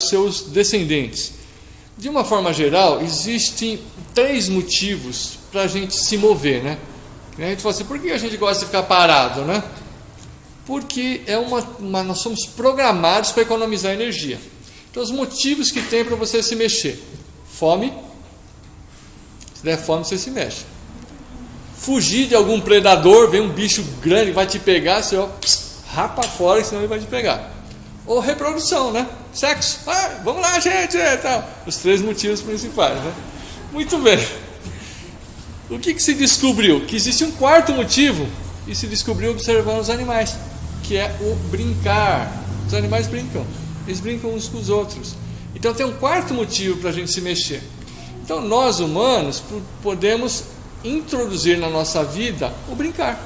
seus descendentes. De uma forma geral, existem 3 motivos para a gente se mover, né? A gente fala assim, por que a gente gosta de ficar parado, né? Porque nós somos programados para economizar energia. Então, os motivos que tem para você se mexer: fome. Se der fome, você se mexe. Fugir de algum predador, vem um bicho grande, vai te pegar, você rapa fora, senão ele vai te pegar. Ou reprodução, né? Sexo. Vamos lá, gente! Tal. Os 3 motivos principais, né? Muito bem. O que se descobriu? Que existe um 4º motivo, e se descobriu observando os animais, que é o brincar. Os animais brincam. Eles brincam uns com os outros. Então tem um 4º motivo para a gente se mexer. Então nós humanos podemos introduzir na nossa vida o brincar.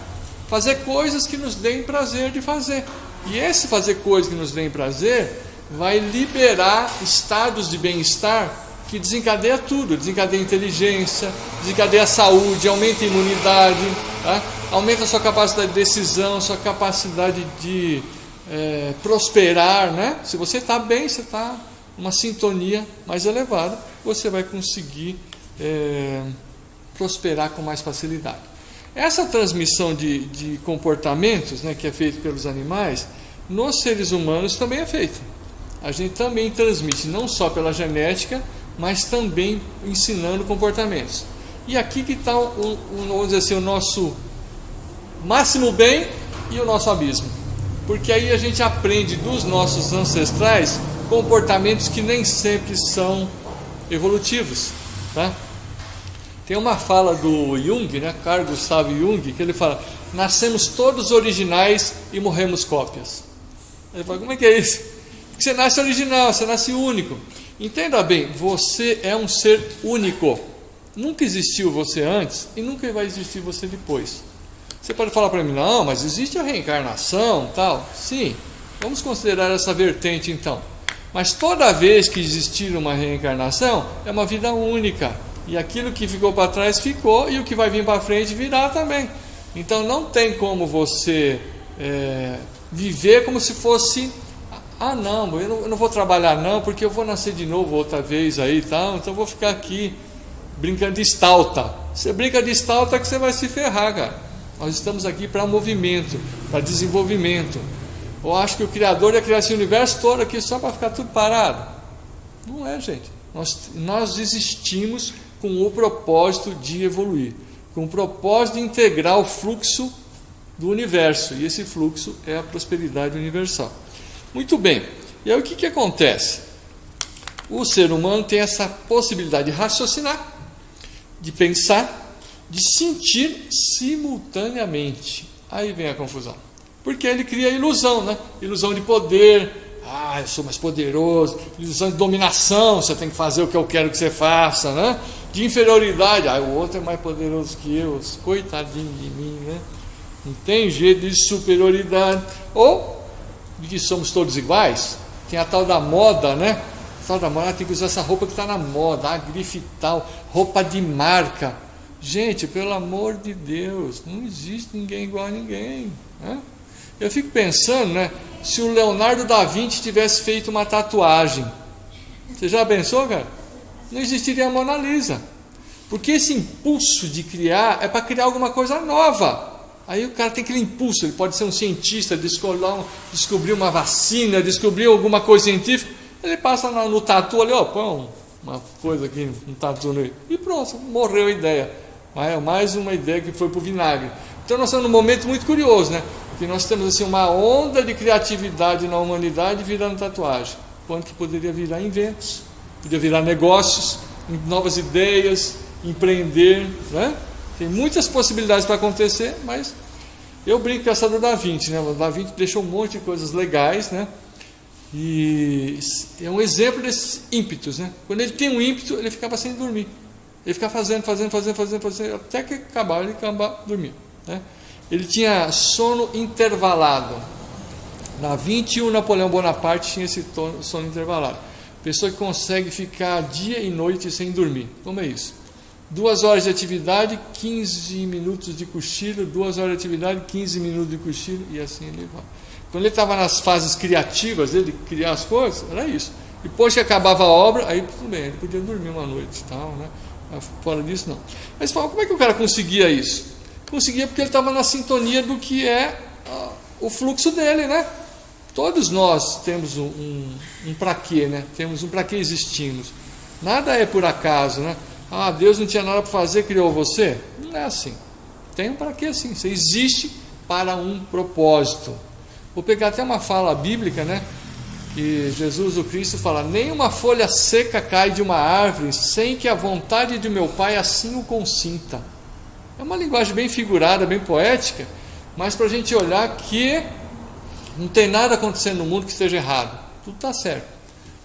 Fazer coisas que nos deem prazer de fazer. E esse fazer coisas que nos deem prazer vai liberar estados de bem-estar que desencadeia tudo. Desencadeia a inteligência, desencadeia a saúde, aumenta a imunidade, tá? Aumenta a sua capacidade de decisão, sua capacidade de prosperar, né? Se você está bem, você está numa sintonia mais elevada, você vai conseguir prosperar com mais facilidade. Essa transmissão de comportamentos, né, que é feita pelos animais, nos seres humanos também é feita. A gente também transmite, não só pela genética, mas também ensinando comportamentos. E aqui que está, vamos dizer assim, o nosso máximo bem e o nosso abismo. Porque aí a gente aprende dos nossos ancestrais comportamentos que nem sempre são evolutivos, tá? Tem uma fala do Jung, né, Carl Gustav Jung, que ele fala: nascemos todos originais e morremos cópias. Ele fala: como é que é isso? Porque você nasce original, você nasce único. Entenda bem, você é um ser único. Nunca existiu você antes e nunca vai existir você depois. Você pode falar para mim: não, mas existe a reencarnação, tal. Sim, vamos considerar essa vertente então. Mas toda vez que existir uma reencarnação, é uma vida única. E aquilo que ficou para trás ficou, e o que vai vir para frente virá também. Então não tem como você viver como se fosse: não, eu não vou trabalhar não, porque eu vou nascer de novo outra vez aí, tal, então eu vou ficar aqui brincando de estalta. Você brinca de estalta que você vai se ferrar, cara. Nós estamos aqui para movimento, para desenvolvimento. Eu acho que o Criador ia criar esse universo todo aqui só para ficar tudo parado. Não é, gente. Nós existimos com o propósito de evoluir, com o propósito de integrar o fluxo do universo, e esse fluxo é a prosperidade universal. Muito bem, e aí o que acontece? O ser humano tem essa possibilidade de raciocinar, de pensar, de sentir simultaneamente. Aí vem a confusão, porque ele cria a ilusão, né? Ilusão de poder. Eu sou mais poderoso. Ilusão de dominação, você tem que fazer o que eu quero que você faça, né? De inferioridade, o outro é mais poderoso que eu, coitadinho de mim, né? Não tem jeito. De superioridade, ou de que somos todos iguais. Tem a tal da moda, né? A tal da moda, tem que usar essa roupa que está na moda, a grife tal, roupa de marca. Gente, pelo amor de Deus, não existe ninguém igual a ninguém, né? Eu fico pensando, né? Se o Leonardo da Vinci tivesse feito uma tatuagem, você já pensou, cara? Não existiria a Mona Lisa. Porque esse impulso de criar é para criar alguma coisa nova. Aí o cara tem aquele impulso, ele pode ser um cientista, descobrir uma vacina, descobrir alguma coisa científica. Ele passa no tatu ali, põe uma coisa aqui, um tatu ali, e pronto, morreu a ideia. É mais uma ideia que foi para o vinagre. Então nós estamos num momento muito curioso, né? Que nós temos assim uma onda de criatividade na humanidade virando tatuagem. Quanto que poderia virar inventos, poderia virar negócios, novas ideias, empreender, né? Tem muitas possibilidades para acontecer, mas eu brinco com essa do Da Vinci, né? O Da Vinci deixou um monte de coisas legais, né? E é um exemplo desses ímpetos, né? Quando ele tem um ímpeto, ele ficava sem dormir. Ele ficava fazendo, até que ele acabava dormindo, né? Ele tinha sono intervalado. Na 21, Napoleão Bonaparte tinha esse sono intervalado. Pessoa que consegue ficar dia e noite sem dormir. Como é isso? 2 horas de atividade, 15 minutos de cochilo, 2 horas de atividade, 15 minutos de cochilo, e assim ele vai. Quando ele estava nas fases criativas dele, de criar as coisas, era isso. Depois que acabava a obra, aí tudo bem, ele podia dormir uma noite e tal, né? Fora disso, não. Mas fala, como é que o cara conseguia isso? Conseguia porque ele estava na sintonia do que é o fluxo dele, né? Todos nós temos um para quê, né? Temos um para que existimos. Nada é por acaso, né? Ah, Deus não tinha nada para fazer, criou você? Não é assim. Tem um para quê, sim. Você existe para um propósito. Vou pegar até uma fala bíblica, né? Que Jesus, o Cristo, fala: nenhuma folha seca cai de uma árvore sem que a vontade de meu Pai assim o consinta. É uma linguagem bem figurada, bem poética, mas para a gente olhar que não tem nada acontecendo no mundo que esteja errado. Tudo está certo.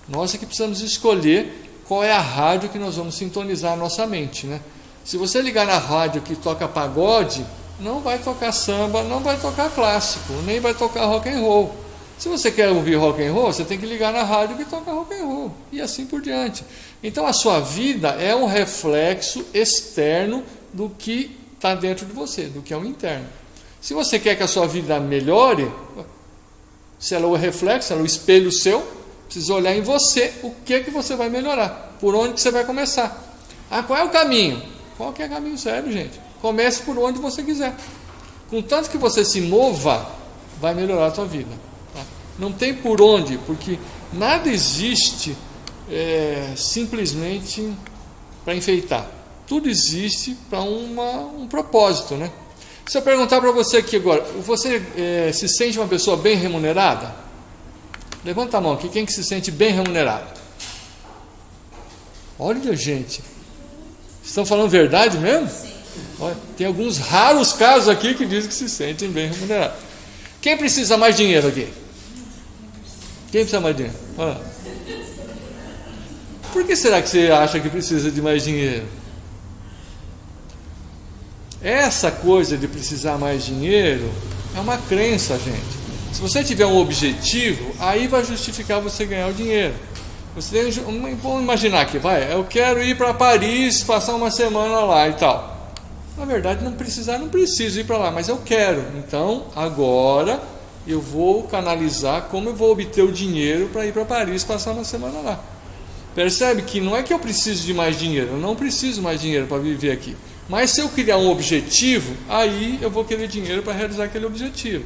Nós é que precisamos escolher qual é a rádio que nós vamos sintonizar a nossa mente, né? Se você ligar na rádio que toca pagode, não vai tocar samba, não vai tocar clássico, nem vai tocar rock and roll. Se você quer ouvir rock and roll, você tem que ligar na rádio que toca rock and roll, e assim por diante. Então a sua vida é um reflexo externo do que está dentro de você, do que é o interno. Se você quer que a sua vida melhore, se ela é o reflexo, ela é o espelho seu, precisa olhar em você o que você vai melhorar, por onde que você vai começar. Ah, qual é o caminho? Qualquer caminho serve, gente. Comece por onde você quiser. Contanto que você se mova, vai melhorar a sua vida. Tá? Não tem por onde, porque nada existe simplesmente para enfeitar. Tudo existe para um propósito, né? Se eu perguntar para você aqui agora, você se sente uma pessoa bem remunerada? Levanta a mão aqui, quem que se sente bem remunerado? Olha, gente, estão falando verdade mesmo? Sim. Olha, tem alguns raros casos aqui que dizem que se sentem bem remunerados. Quem precisa mais dinheiro aqui? Quem precisa mais dinheiro? Olha. Por que será que você acha que precisa de mais dinheiro? Essa coisa de precisar mais dinheiro é uma crença, gente. Se você tiver um objetivo, aí vai justificar você ganhar o dinheiro. Vamos imaginar aqui, eu quero ir para Paris, passar uma semana lá e tal. Na verdade, não preciso ir para lá, mas eu quero. Então, agora eu vou canalizar como eu vou obter o dinheiro para ir para Paris, passar uma semana lá. Percebe que não é que eu preciso de mais dinheiro, eu não preciso mais dinheiro para viver aqui. Mas se eu criar um objetivo, aí eu vou querer dinheiro para realizar aquele objetivo.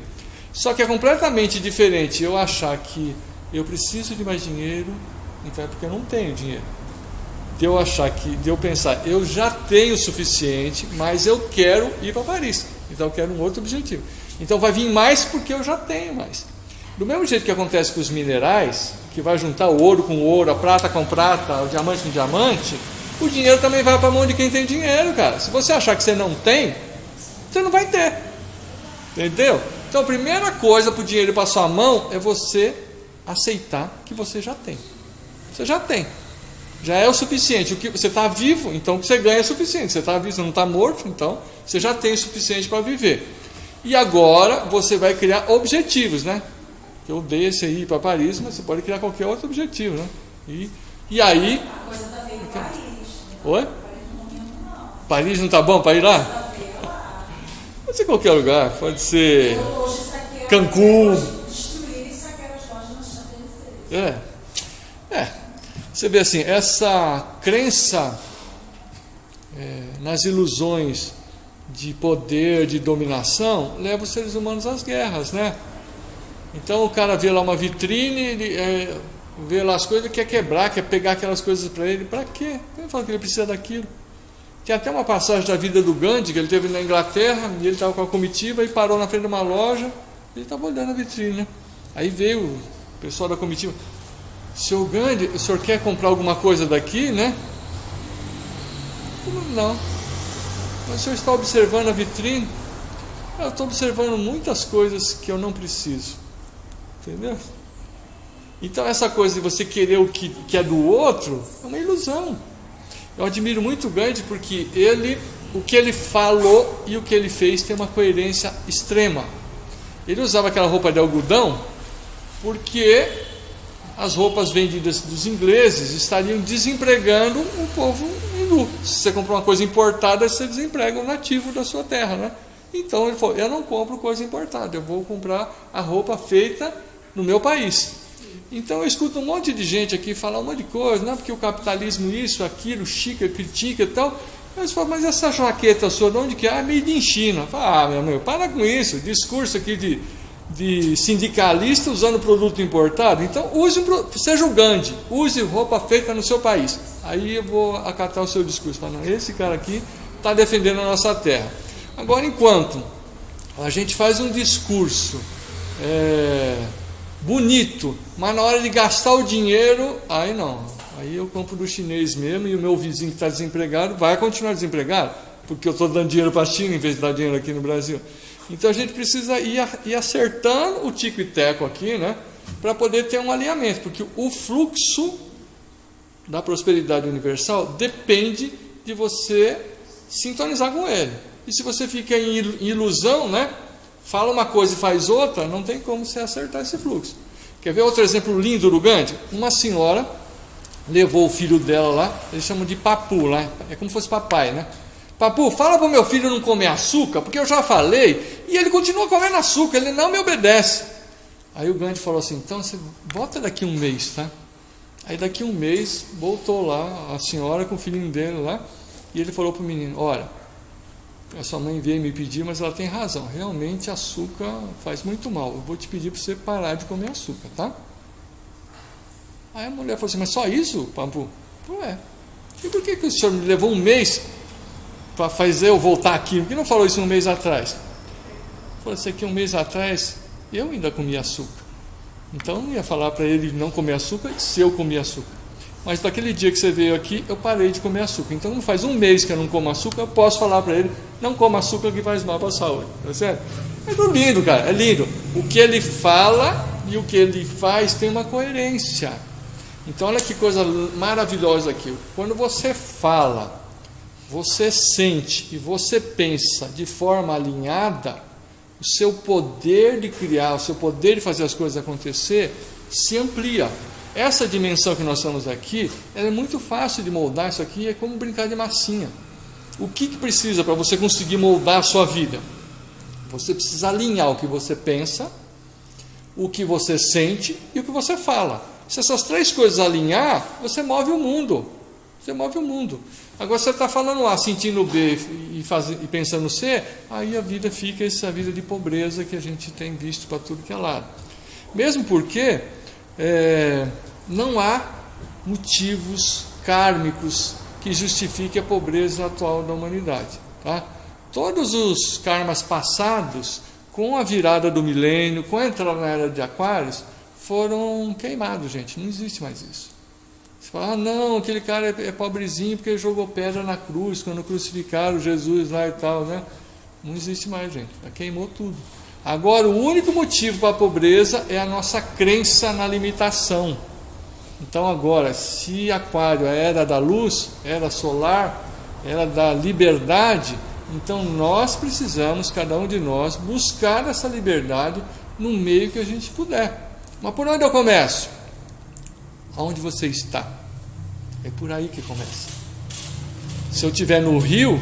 Só que é completamente diferente eu achar que eu preciso de mais dinheiro, então é porque eu não tenho dinheiro. De eu pensar, eu já tenho o suficiente, mas eu quero ir para Paris. Então eu quero um outro objetivo. Então vai vir mais porque eu já tenho mais. Do mesmo jeito que acontece com os minerais, que vai juntar o ouro com ouro, a prata com prata, o diamante com diamante, o dinheiro também vai para a mão de quem tem dinheiro, cara. Se você achar que você não tem, você não vai ter. Entendeu? Então a primeira coisa para o dinheiro ir para a sua mão é você aceitar que você já tem. Você já tem. Já é o suficiente. O que você está vivo, então o que você ganha é suficiente. Você está vivo, você não está morto, então você já tem o suficiente para viver. E agora você vai criar objetivos, né? Eu dei esse aí para Paris, mas você pode criar qualquer outro objetivo, né? E aí... A coisa está feita em Paris. Oi? Paris não está bom para ir lá? Pode ser qualquer lugar, pode ser Cancún. Você vê assim, essa crença nas ilusões de poder, de dominação, leva os seres humanos às guerras, né? Então o cara vê lá uma vitrine, ele vê lá as coisas, quer quebrar, quer pegar aquelas coisas para ele. Para quê? Ele fala que ele precisa daquilo. Tem até uma passagem da vida do Gandhi, que ele teve na Inglaterra, e ele estava com a comitiva e parou na frente de uma loja, ele estava olhando a vitrine, né? Aí veio o pessoal da comitiva: Seu Gandhi, o senhor quer comprar alguma coisa daqui, né? Não. Mas o senhor está observando a vitrine? Eu estou observando muitas coisas que eu não preciso. Entendeu? Então essa coisa de você querer o que é do outro é uma ilusão. Eu admiro muito o Gandhi porque o que ele falou e o que ele fez tem uma coerência extrema. Ele usava aquela roupa de algodão porque as roupas vendidas dos ingleses estariam desempregando o povo hindu. Se você comprar uma coisa importada, você desemprega o nativo da sua terra, né? Então ele falou: eu não compro coisa importada, eu vou comprar a roupa feita no meu país. Então eu escuto um monte de gente aqui falar um monte de coisa, não, porque o capitalismo isso, aquilo, chica, critica e tal. Mas falo, mas essa jaqueta sua, de onde que é? Ah, made in China. Falo, meu, para com isso, discurso aqui de sindicalista usando produto importado. Então seja o Gandhi, use roupa feita no seu país. Aí eu vou acatar o seu discurso. Falo, não, esse cara aqui está defendendo a nossa terra. Agora, enquanto a gente faz um discurso bonito, mas na hora de gastar o dinheiro, aí não. Aí eu compro do chinês mesmo e o meu vizinho que está desempregado vai continuar desempregado, porque eu estou dando dinheiro para a China em vez de dar dinheiro aqui no Brasil. Então a gente precisa ir acertando o tico e teco aqui, né, para poder ter um alinhamento, porque o fluxo da prosperidade universal depende de você sintonizar com ele. E se você fica em ilusão, né, fala uma coisa e faz outra, não tem como você acertar esse fluxo. Quer ver outro exemplo lindo do Gandhi? Uma senhora levou o filho dela lá, eles chamam de papu lá, é como se fosse papai, né? Papu, fala para o meu filho não comer açúcar, porque eu já falei, e ele continua comendo açúcar, ele não me obedece. Aí o Gandhi falou assim, então você volta daqui um mês, tá? Aí daqui um mês, voltou lá a senhora com o filhinho dele lá, e ele falou para o menino, olha, a sua mãe veio me pedir, mas ela tem razão, realmente açúcar faz muito mal, eu vou te pedir para você parar de comer açúcar, tá? Aí a mulher falou assim, mas só isso, Papu? Ué, e por que o senhor me levou um mês para fazer eu voltar aqui? Por que não falou isso um mês atrás? Falou assim, que um mês atrás eu ainda comia açúcar. Então eu não ia falar para ele não comer açúcar se eu comia açúcar. Mas daquele dia que você veio aqui, eu parei de comer açúcar. Então não faz um mês que eu não como açúcar, eu posso falar para ele, não coma açúcar que faz mal para a saúde. Tá certo? É lindo, cara, é lindo. O que ele fala e o que ele faz tem uma coerência. Então olha que coisa maravilhosa aqui. Quando você fala, você sente e você pensa de forma alinhada, o seu poder de criar, o seu poder de fazer as coisas acontecer se amplia. Essa dimensão que nós estamos aqui, ela é muito fácil de moldar. Isso aqui é como brincar de massinha. O que precisa para você conseguir moldar a sua vida? Você precisa alinhar o que você pensa, o que você sente e o que você fala. Se essas três coisas alinhar, você move o mundo. Você move o mundo. Agora você está falando A, sentindo B e pensando C, aí a vida fica essa vida de pobreza que a gente tem visto para tudo que é lado. Mesmo porque não há motivos kármicos que justifiquem a pobreza atual da humanidade. Tá? Todos os karmas passados, com a virada do milênio, com a entrada na era de Aquários, foram queimados, gente. Não existe mais isso. Você fala, não, aquele cara é pobrezinho porque jogou pedra na cruz, quando crucificaram Jesus lá e tal, né? Não existe mais, gente. Já queimou tudo. Agora, o único motivo para a pobreza é a nossa crença na limitação. Então, agora, se Aquário é a era da luz, era solar, era da liberdade, então nós precisamos, cada um de nós, buscar essa liberdade no meio que a gente puder. Mas por onde eu começo? Aonde você está? É por aí que começa. Se eu estiver no Rio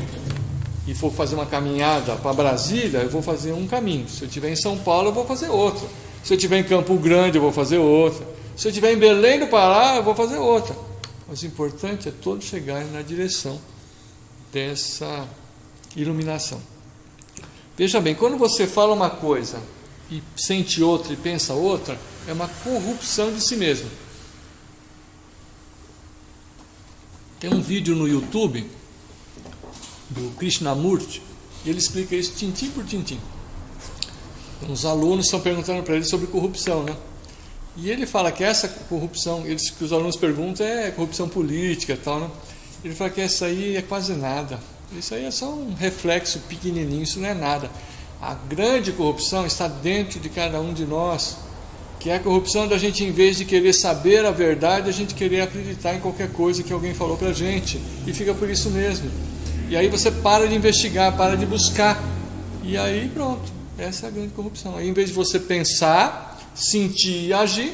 e for fazer uma caminhada para Brasília, eu vou fazer um caminho. Se eu estiver em São Paulo, eu vou fazer outro. Se eu estiver em Campo Grande, eu vou fazer outra. Se eu estiver em Belém do Pará, eu vou fazer outra. Mas o importante é todos chegarem na direção dessa iluminação. Veja bem, quando você fala uma coisa e sente outra e pensa outra, é uma corrupção de si mesmo. Tem um vídeo no YouTube do Krishnamurti, e ele explica isso tintim por tintim. Os alunos estão perguntando para ele sobre corrupção, né? E ele fala que essa corrupção, que os alunos perguntam, é corrupção política e tal, né? Ele fala que essa aí é quase nada. Isso aí é só um reflexo pequenininho, isso não é nada. A grande corrupção está dentro de cada um de nós, que é a corrupção da gente, em vez de querer saber a verdade, a gente querer acreditar em qualquer coisa que alguém falou para a gente, e fica por isso mesmo. E aí você para de investigar, para de buscar, e aí pronto, essa é a grande corrupção. Aí, em vez de você pensar, sentir e agir,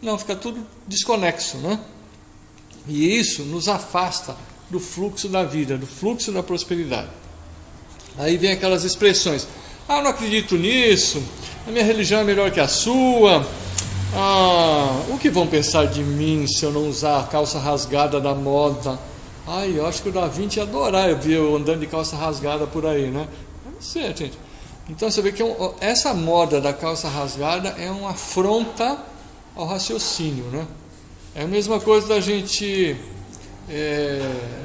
não, fica tudo desconexo, né? E isso nos afasta do fluxo da vida, do fluxo da prosperidade. Aí vem aquelas expressões, eu não acredito nisso, a minha religião é melhor que a sua, O que vão pensar de mim se eu não usar a calça rasgada da moda? Ai, eu acho que o Da Vinci ia adorar eu ver eu andando de calça rasgada por aí, né? Eu não sei, gente. Então você vê que essa moda da calça rasgada é uma afronta ao raciocínio, né? É a mesma coisa da gente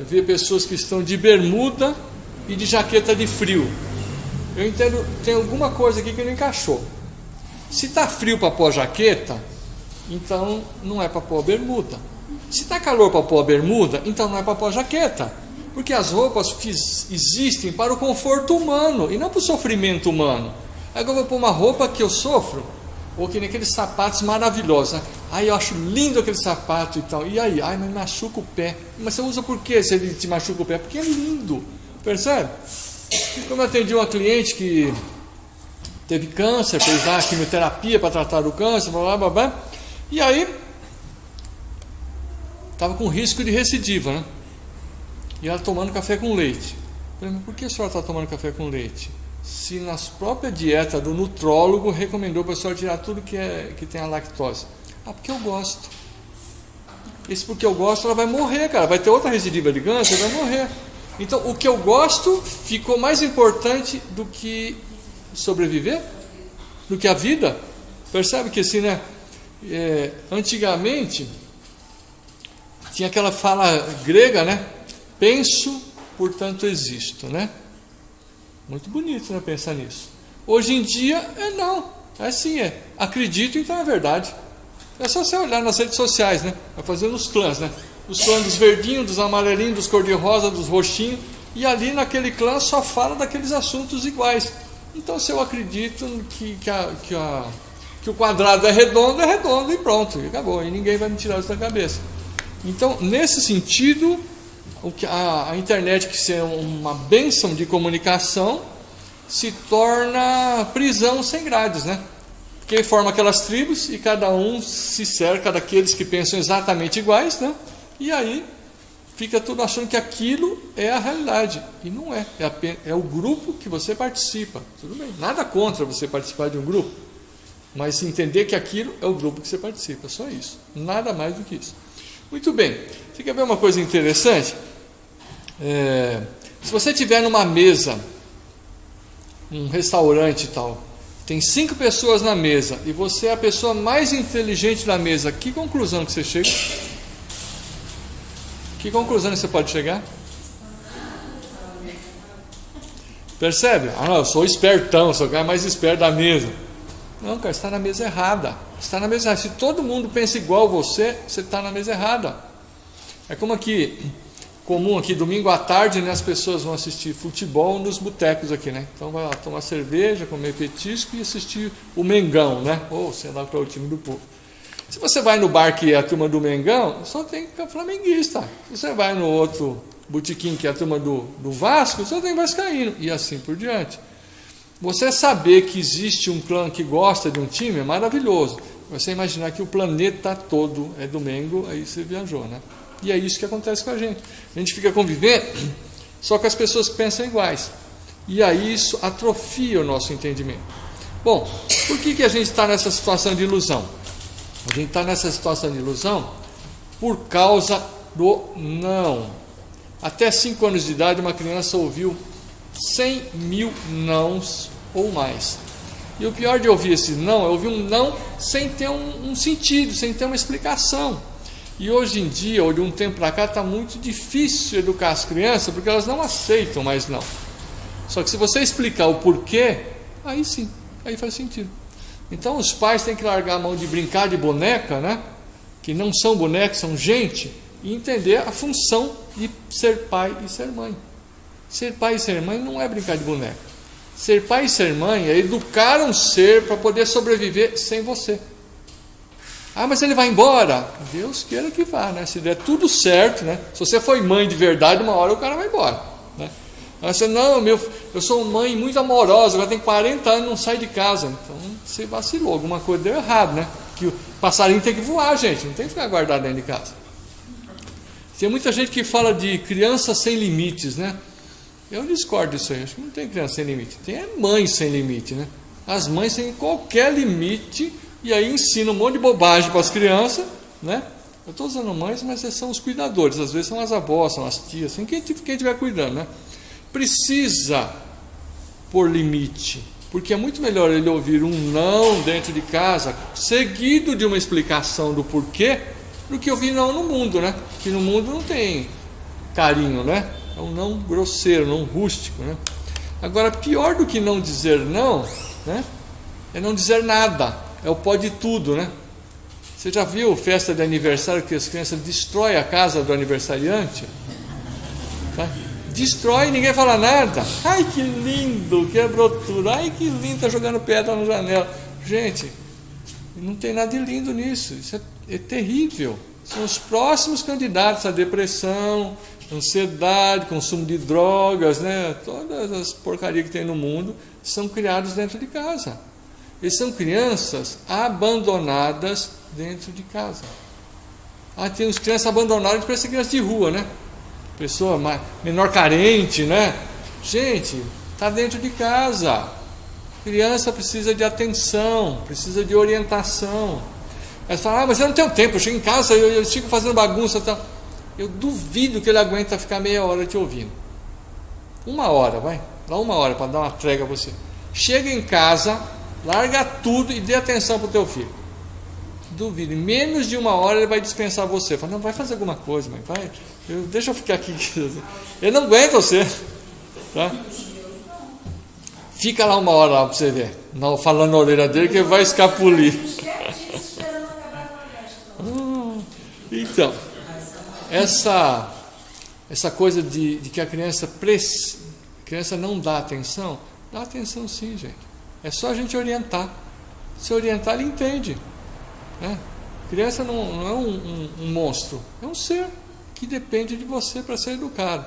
ver pessoas que estão de bermuda e de jaqueta de frio. Eu entendo, tem alguma coisa aqui que não encaixou. Se está frio para pôr a jaqueta, então não é para pôr a bermuda. Se está calor para pôr a bermuda, então não é para pôr a jaqueta. Porque as roupas existem para o conforto humano e não para o sofrimento humano. Agora eu vou pôr uma roupa que eu sofro, ou que nem aqueles sapatos maravilhosos, né? Ai, eu acho lindo aquele sapato e tal. E aí? Ai, mas machuca o pé. Mas você usa por quê se ele te machuca o pé? Porque é lindo. Percebe? Como eu atendi uma cliente que teve câncer, fez lá quimioterapia para tratar o câncer, blá blá blá blá. E aí estava com risco de recidiva, né? E ela tomando café com leite. Eu falei, mas por que a senhora está tomando café com leite? Se na própria dieta do nutrólogo recomendou para a senhora tirar tudo que tem a lactose. Porque eu gosto. Esse porque eu gosto, ela vai morrer, cara. Vai ter outra recidiva de câncer, vai morrer. Então, o que eu gosto ficou mais importante do que sobreviver, do que a vida. Percebe que assim, né? Antigamente tinha aquela fala grega, né? Penso, portanto existo, né? Muito bonito, né? Pensar nisso. Hoje em dia, não. É assim, acredito, então é verdade. É só você olhar nas redes sociais, né? Vai fazendo os clãs, né? Os clãs dos verdinhos, dos amarelinhos, dos cor-de-rosa, dos roxinhos. E ali naquele clã só fala daqueles assuntos iguais. Então, se eu acredito que o quadrado é redondo e pronto, e acabou. E ninguém vai me tirar isso da cabeça. Então, nesse sentido, a internet, que é uma bênção de comunicação, se torna prisão sem grades, né? Porque forma aquelas tribos e cada um se cerca daqueles que pensam exatamente iguais, né? E aí fica tudo achando que aquilo é a realidade. E não é. É o grupo que você participa. Tudo bem. Nada contra você participar de um grupo. Mas entender que aquilo é o grupo que você participa. Só isso. Nada mais do que isso. Muito bem. Você quer ver uma coisa interessante? Se você estiver numa mesa, um restaurante e tal, tem 5 pessoas na mesa e você é a pessoa mais inteligente da mesa, que conclusão que você chega? Que conclusão você pode chegar? Percebe? Não, eu sou espertão, sou o cara mais esperto da mesa. Não, cara, você está na mesa errada. Está na mesa errada. Se todo mundo pensa igual você está na mesa errada. É como aqui, comum aqui, domingo à tarde, né, as pessoas vão assistir futebol nos botecos aqui, né? Então vai lá tomar cerveja, comer petisco e assistir o Mengão, né? Ou sei lá qual é o time do povo. Se você vai no bar que é a turma do Mengão, só tem flamenguista. Se você vai no outro botequim que é a turma do Vasco, só tem vascaíno. E assim por diante. Você saber que existe um clã que gosta de um time é maravilhoso. Você imaginar que o planeta todo é do Mengo, aí você viajou, né? E é isso que acontece com a gente. A gente fica convivendo só com as pessoas que pensam iguais. E aí isso atrofia o nosso entendimento. Bom, por que a gente está nessa situação de ilusão? A gente está nessa situação de ilusão por causa do não. Até 5 anos de idade, uma criança ouviu 100 mil nãos ou mais. E o pior de ouvir esse não é ouvir um não sem ter um sentido, sem ter uma explicação. E hoje em dia, ou de um tempo para cá, está muito difícil educar as crianças, porque elas não aceitam mais não. Só que se você explicar o porquê, aí sim, aí faz sentido. Então os pais têm que largar a mão de brincar de boneca, né? Que não são bonecos, são gente, e entender a função de ser pai e ser mãe. Ser pai e ser mãe não é brincar de boneca. Ser pai e ser mãe é educar um ser para poder sobreviver sem você. Mas ele vai embora? Deus queira que vá, né? Se der tudo certo, né? Se você foi mãe de verdade, uma hora o cara vai embora, né? Aí você, não, eu sou uma mãe muito amorosa, agora tem 40 anos e não sai de casa. Então você vacilou, alguma coisa deu errado, né? Que o passarinho tem que voar, gente, não tem que ficar guardado dentro de casa. Tem muita gente que fala de criança sem limites, né? Eu discordo disso aí, acho que não tem criança sem limite. Tem mãe sem limite, né? As mães têm qualquer limite e aí ensina um monte de bobagem para as crianças, né? Eu estou usando mães, mas são os cuidadores, às vezes são as avós, são as tias, assim, quem estiver cuidando, né? Precisa pôr limite, porque é muito melhor ele ouvir um não dentro de casa, seguido de uma explicação do porquê, do que ouvir não no mundo, né? Que no mundo não tem carinho, né? É um não grosseiro, não rústico, né? Agora, pior do que não dizer não, né? É não dizer nada, é o pode tudo, né? Você já viu festa de aniversário que as crianças destroem a casa do aniversariante? Tá? Destrói e ninguém fala nada. Ai, que lindo, quebrou tudo. Ai, que lindo, tá jogando pedra na janela. Gente, não tem nada de lindo nisso. Isso é terrível. São os próximos candidatos à depressão, ansiedade, consumo de drogas, né? Todas as porcarias que tem no mundo são criados dentro de casa. Eles são crianças abandonadas dentro de casa. Tem uns crianças abandonadas, parece criança de rua, né? Pessoa menor carente, né? Gente, está dentro de casa. Criança precisa de atenção, precisa de orientação. Elas falam, mas eu não tenho tempo, eu chego em casa, eu fico fazendo bagunça e tal. Eu duvido que ele aguenta ficar meia hora te ouvindo. 1 hora, vai. Dá 1 hora para dar uma trégua a você. Chega em casa, larga tudo e dê atenção para o teu filho. Duvido, em menos de 1 hora ele vai dispensar você. Fala, não, vai fazer alguma coisa, mãe, vai. Deixa eu ficar aqui. Ele não aguenta você. Tá? Fica lá 1 hora lá para você ver. Não, falando na orelha dele que ele vai escapulir. Então, essa coisa de que a criança não dá atenção sim, gente. É só a gente orientar. Se orientar, ele entende. Né? Criança não é um monstro, é um ser que depende de você para ser educado.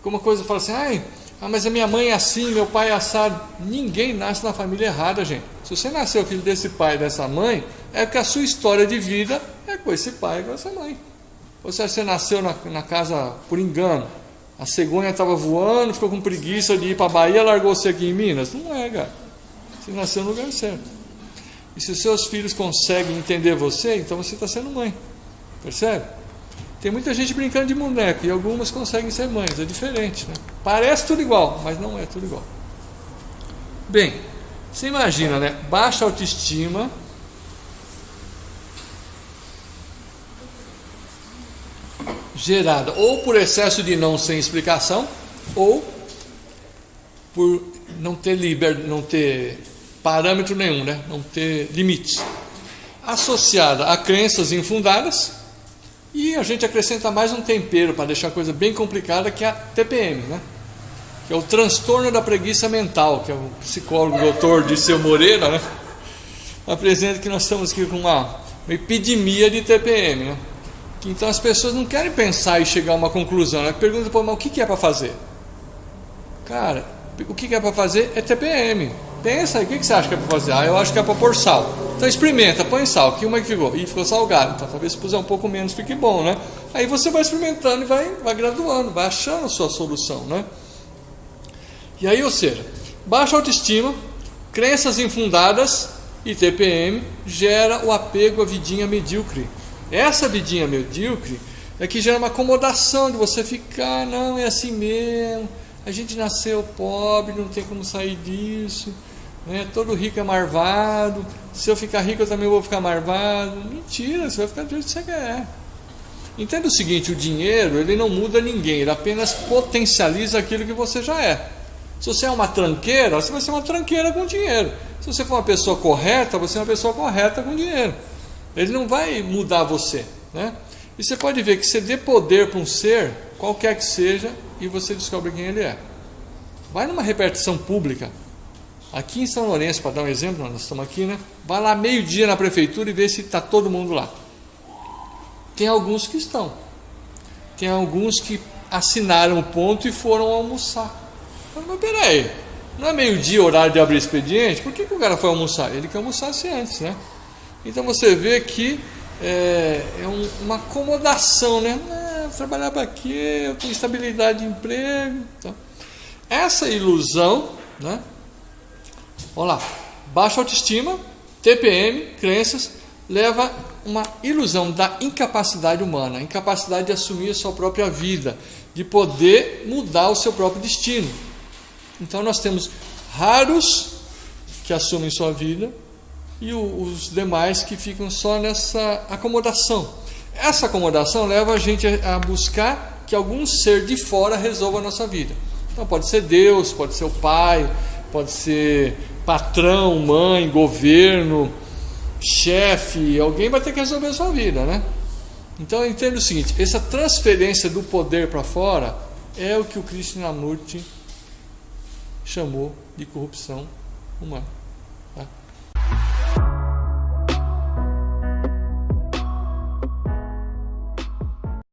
Como uma coisa fala assim, mas a minha mãe é assim, meu pai é assado. Ninguém nasce na família errada, gente. Se você nasceu filho desse pai e dessa mãe, é porque a sua história de vida é com esse pai e com essa mãe. Ou se você nasceu na casa por engano, a cegonha estava voando, ficou com preguiça de ir para a Bahia, largou você aqui em Minas. Não é, cara. Você nasceu no lugar certo. E se os seus filhos conseguem entender você, então você está sendo mãe. Percebe? Tem muita gente brincando de boneco e algumas conseguem ser mães. É diferente, né? Parece tudo igual, mas não é tudo igual. Bem, você imagina, né? Baixa autoestima, gerada ou por excesso de não sem explicação, ou por não ter parâmetro nenhum, né? Não ter limites. Associada a crenças infundadas, e a gente acrescenta mais um tempero para deixar a coisa bem complicada, que é a TPM, né? Que é o transtorno da preguiça mental, que é o psicólogo doutor Dirceu Moreira, né? Apresenta que nós estamos aqui com uma epidemia de TPM, né? Então as pessoas não querem pensar e chegar a uma conclusão, né? Pergunta, mas o que é para fazer? Cara, o que é para fazer é TPM. Pensa aí, o que você acha que é para fazer? Eu acho que é para pôr sal. Então experimenta, põe sal. Como é que ficou? Ficou salgado. Então talvez se puser um pouco menos fique bom, né? Aí você vai experimentando e vai graduando, vai achando a sua solução, né? E aí, ou seja, baixa autoestima, crenças infundadas e TPM gera o apego à vidinha medíocre. Essa vidinha medíocre é que gera uma acomodação de você ficar, não, é assim mesmo, a gente nasceu pobre, não tem como sair disso, né? Todo rico é marvado, se eu ficar rico eu também vou ficar marvado. Mentira, você vai ficar do jeito que você quer. Entenda o seguinte, o dinheiro ele não muda ninguém, ele apenas potencializa aquilo que você já é. Se você é uma tranqueira, você vai ser uma tranqueira com dinheiro. Se você for uma pessoa correta, você é uma pessoa correta com dinheiro. Ele não vai mudar você, né? E você pode ver que você dê poder para um ser, qualquer que seja, e você descobre quem ele é. Vai numa repartição pública, aqui em São Lourenço, para dar um exemplo, nós estamos aqui, né? Vai lá meio-dia na prefeitura e vê se está todo mundo lá. Tem alguns que estão. Tem alguns que assinaram o ponto e foram almoçar. Mas peraí, não é meio-dia horário de abrir expediente? Por que o cara foi almoçar? Ele quer almoçasse antes, né? Então você vê que é uma acomodação, né? Trabalhar para quê? Eu tenho estabilidade de emprego. Então, essa ilusão, né? Olha lá, baixa autoestima, TPM, crenças, leva uma ilusão da incapacidade humana, a incapacidade de assumir a sua própria vida, de poder mudar o seu próprio destino. Então nós temos raros que assumem sua vida e os demais que ficam só nessa acomodação. Essa acomodação leva a gente a buscar que algum ser de fora resolva a nossa vida. Então pode ser Deus, pode ser o pai, pode ser patrão, mãe, governo, chefe, alguém vai ter que resolver a sua vida, né? Então eu entendo o seguinte, essa transferência do poder para fora é o que o Krishnamurti chamou de corrupção humana.